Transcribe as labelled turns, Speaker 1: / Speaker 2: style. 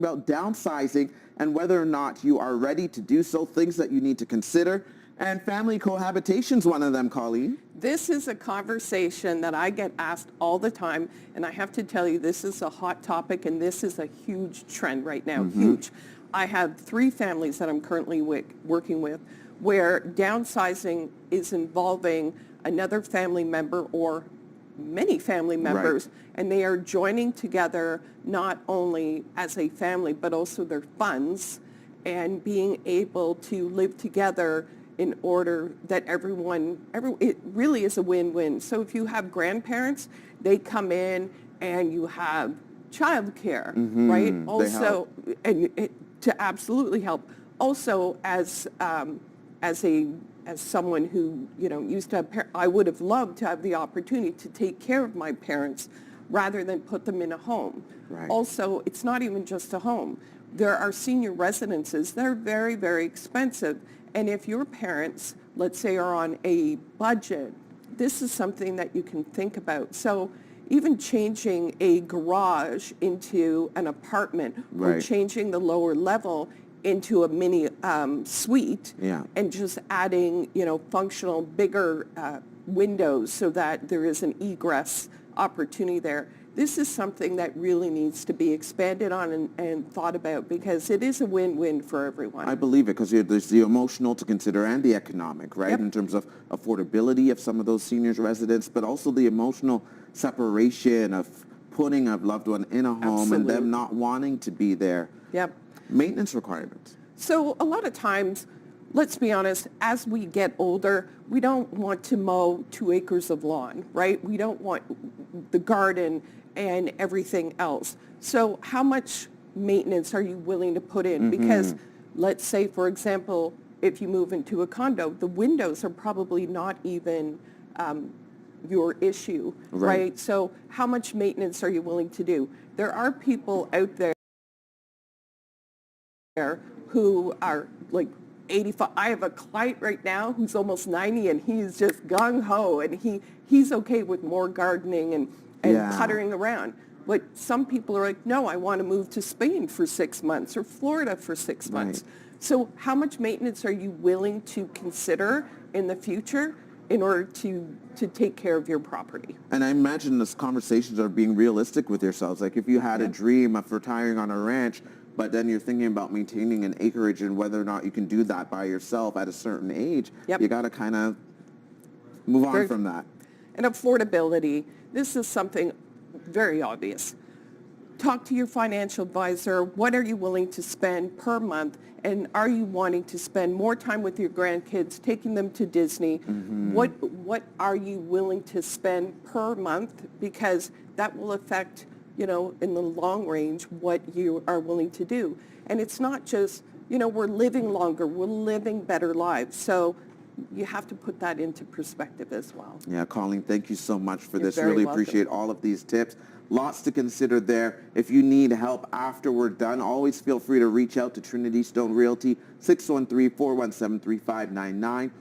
Speaker 1: about downsizing and whether or not you are ready to do so, things that you need to consider. And family cohabitation is one of them, Colleen.
Speaker 2: This is a conversation that I get asked all the time, and I have to tell you, this is a hot topic, and this is a huge trend right now, huge. I have 3 families that I'm currently working with where downsizing is involving another family member or many family members, and they are joining together not only as a family but also their funds and being able to live together in order that it really is a win-win. So if you have grandparents, they come in and you have childcare, right? Also, to absolutely help. Also, as someone who used to have I would have loved to have the opportunity to take care of my parents rather than put them in a home.
Speaker 1: Right.
Speaker 2: Also, it's not even just a home. There are senior residences that are very, very expensive. And if your parents, let's say, are on a budget, this is something that you can think about. So even changing a garage into an apartment or changing the lower level into a mini suite and just adding, functional, bigger windows so that there is an egress opportunity there. This is something that really needs to be expanded on and thought about because it is a win-win for everyone.
Speaker 1: I believe it because there's the emotional to consider and the economic, right, in terms of affordability of some of those seniors' residents, but also the emotional separation of putting a loved one in a home and them not wanting to be there.
Speaker 2: Yep.
Speaker 1: Maintenance requirements.
Speaker 2: So a lot of times, let's be honest, as we get older, we don't want to mow 2 acres of lawn, right? We don't want the garden and everything else. So how much maintenance are you willing to put in? Because let's say, for example, if you move into a condo, the windows are probably not even your issue, right? So how much maintenance are you willing to do? There are people out there who are like 85. I have a client right now who's almost 90 and he's just gung-ho and he's okay with more gardening and puttering around. But some people are like, no, I want to move to Spain for 6 months or Florida for 6 months. So how much maintenance are you willing to consider in the future in order to take care of your property?
Speaker 1: And I imagine those conversations are being realistic with yourselves. Like if you had a dream of retiring on a ranch, but then you're thinking about maintaining an acreage and whether or not you can do that by yourself at a certain age, you got to kind of move on from that.
Speaker 2: And affordability, this is something very obvious. Talk to your financial advisor. What are you willing to spend per month? And are you wanting to spend more time with your grandkids, taking them to Disney? What are you willing to spend per month? Because that will affect, in the long range, what you are willing to do. And it's not just, we're living longer, we're living better lives. So you have to put that into perspective as well.
Speaker 1: Yeah, Colleen, thank you so much for this.
Speaker 2: You're very
Speaker 1: really
Speaker 2: welcome.
Speaker 1: Appreciate all of these tips. Lots to consider there. If you need help after we're done, always feel free to reach out to TrinityStone Realty, 613-417-3599,